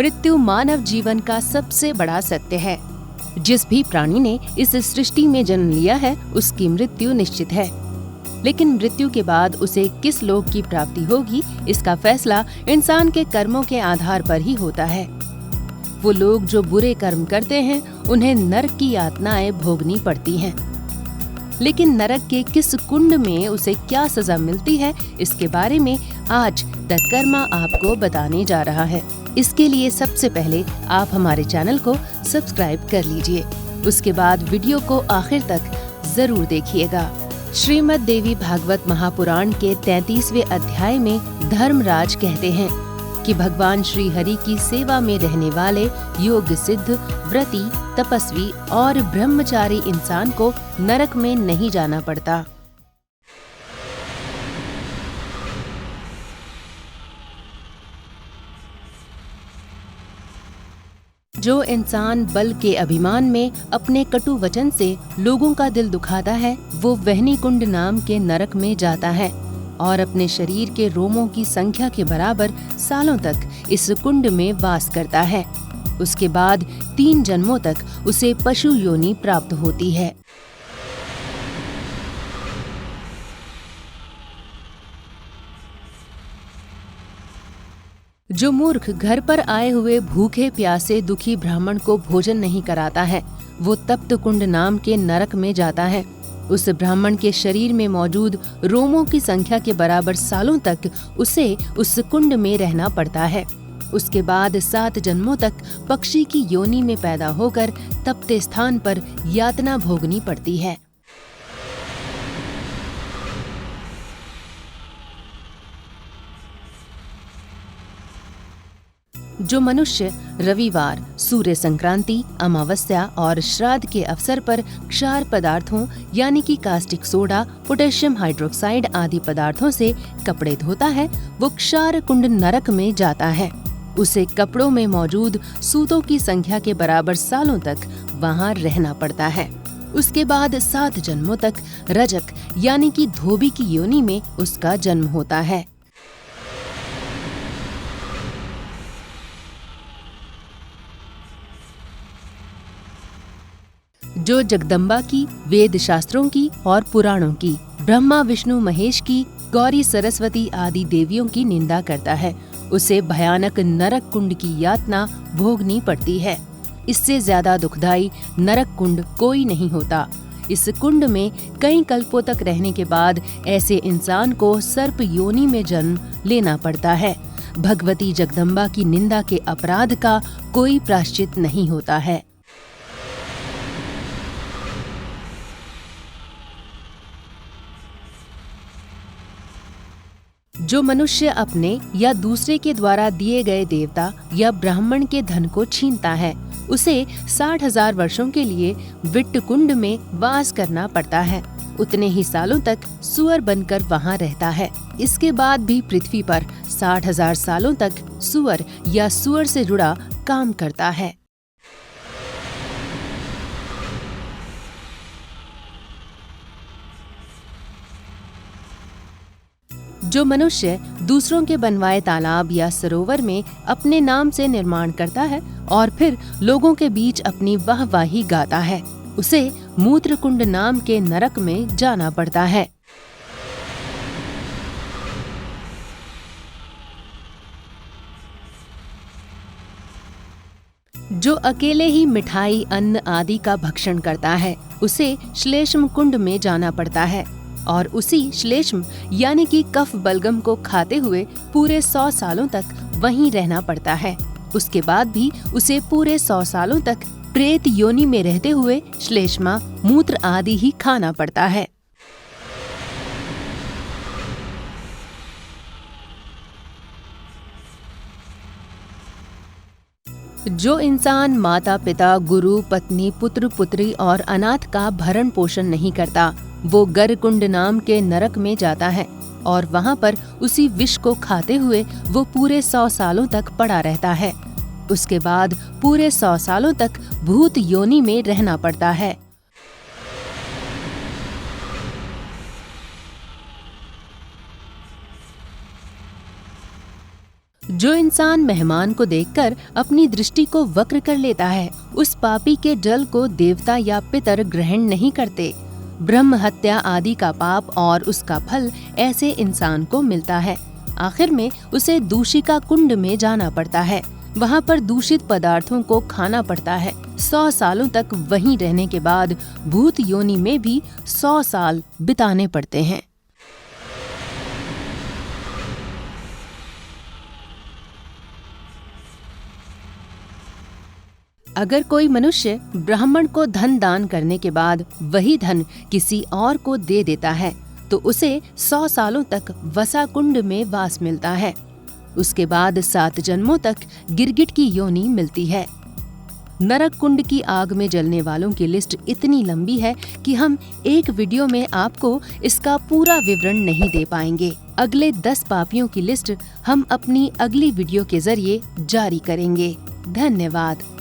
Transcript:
मृत्यु मानव जीवन का सबसे बड़ा सत्य है। जिस भी प्राणी ने इस सृष्टि में जन्म लिया है उसकी मृत्यु निश्चित है, लेकिन मृत्यु के बाद उसे किस लोक की प्राप्ति होगी इसका फैसला इंसान के कर्मों के आधार पर ही होता है। वो लोग जो बुरे कर्म करते हैं उन्हें नरक की यातनाएं भोगनी पड़ती हैं। लेकिन नरक के किस कुंड में उसे क्या सजा मिलती है इसके बारे में आज तत्कर्मा आपको बताने जा रहा है। इसके लिए सबसे पहले आप हमारे चैनल को सब्सक्राइब कर लीजिए। उसके बाद वीडियो को आखिर तक जरूर देखिएगा। श्रीमद् देवी भागवत महापुराण के 33वें अध्याय में धर्मराज कहते हैं कि भगवान श्री हरि की सेवा में रहने वाले योग सिद्ध, व्रती, तपस्वी और ब्रह्मचारी इंसान को नरक में नहीं जाना पड़ता। जो इंसान बल के अभिमान में अपने कटु वचन से लोगों का दिल दुखाता है वो वहनी कुंड नाम के नरक में जाता है और अपने शरीर के रोमों की संख्या के बराबर सालों तक इस कुंड में वास करता है। उसके बाद 3 जन्मों तक उसे पशु योनि प्राप्त होती है। जो मूर्ख घर पर आए हुए भूखे प्यासे दुखी ब्राह्मण को भोजन नहीं कराता है वो तप्त कुंड नाम के नरक में जाता है। उस ब्राह्मण के शरीर में मौजूद रोमों की संख्या के बराबर सालों तक उसे उस कुंड में रहना पड़ता है। उसके बाद 7 जन्मों तक पक्षी की योनि में पैदा होकर तपते स्थान पर यातना भोगनी पड़ती है। जो मनुष्य रविवार, सूर्य संक्रांति, अमावस्या और श्राद्ध के अवसर पर क्षार पदार्थों यानी कि कास्टिक सोडा, पोटेशियम हाइड्रोक्साइड आदि पदार्थों से कपड़े धोता है वो क्षार कुंड नरक में जाता है। उसे कपड़ों में मौजूद सूतों की संख्या के बराबर सालों तक वहां रहना पड़ता है। उसके बाद 7 जन्मों तक रजक यानी कि धोबी की योनि में उसका जन्म होता है। जो जगदम्बा की, वेद शास्त्रों की और पुराणों की, ब्रह्मा विष्णु महेश की, गौरी सरस्वती आदि देवियों की निंदा करता है उसे भयानक नरक कुंड की यातना भोगनी पड़ती है। इससे ज्यादा दुखदाई नरक कुंड कोई नहीं होता। इस कुंड में कई कल्पों तक रहने के बाद ऐसे इंसान को सर्प योनि में जन्म लेना पड़ता है। भगवती जगदम्बा की निंदा के अपराध का कोई प्रायश्चित नहीं होता है। जो मनुष्य अपने या दूसरे के द्वारा दिए गए देवता या ब्राह्मण के धन को छीनता है उसे 60,000 वर्षों के लिए विट्ट कुंड में वास करना पड़ता है। उतने ही सालों तक सुअर बनकर वहां रहता है। इसके बाद भी पृथ्वी पर 60,000 सालों तक सुअर या सुअर से जुड़ा काम करता है। जो मनुष्य दूसरों के बनवाए तालाब या सरोवर में अपने नाम से निर्माण करता है और फिर लोगों के बीच अपनी वाहवाही गाता है उसे मूत्रकुंड नाम के नरक में जाना पड़ता है। जो अकेले ही मिठाई, अन्न आदि का भक्षण करता है उसे श्लेष्म कुंड में जाना पड़ता है और उसी श्लेष्म यानी कि कफ बलगम को खाते हुए पूरे 100 सालों तक वहीं रहना पड़ता है। उसके बाद भी उसे पूरे 100 सालों तक प्रेत योनि में रहते हुए श्लेष्मा, मूत्र आदि ही खाना पड़ता है। जो इंसान माता पिता, गुरु, पत्नी, पुत्र, पुत्री और अनाथ का भरण पोषण नहीं करता वो गरकुंड नाम के नरक में जाता है और वहां पर उसी विष को खाते हुए वो पूरे 100 सालों तक पड़ा रहता है। उसके बाद पूरे 100 सालों तक भूत योनि में रहना पड़ता है। जो इंसान मेहमान को देखकर अपनी दृष्टि को वक्र कर लेता है, उस पापी के जल को देवता या पितर ग्रहण नहीं करते। ब्रह्म हत्या आदि का पाप और उसका फल ऐसे इंसान को मिलता है। आखिर में उसे दूषिका कुंड में जाना पड़ता है। वहाँ पर दूषित पदार्थों को खाना पड़ता है। 100 सालों तक वहीं रहने के बाद भूत योनि में भी 100 साल बिताने पड़ते हैं। अगर कोई मनुष्य ब्राह्मण को धन दान करने के बाद वही धन किसी और को दे देता है तो उसे 100 सालों तक वसा कुंड में वास मिलता है। उसके बाद 7 जन्मों तक गिरगिट की योनि मिलती है। नरक कुंड की आग में जलने वालों की लिस्ट इतनी लंबी है कि हम एक वीडियो में आपको इसका पूरा विवरण नहीं दे पाएंगे। अगले 10 पापियों की लिस्ट हम अपनी अगली वीडियो के जरिए जारी करेंगे। धन्यवाद।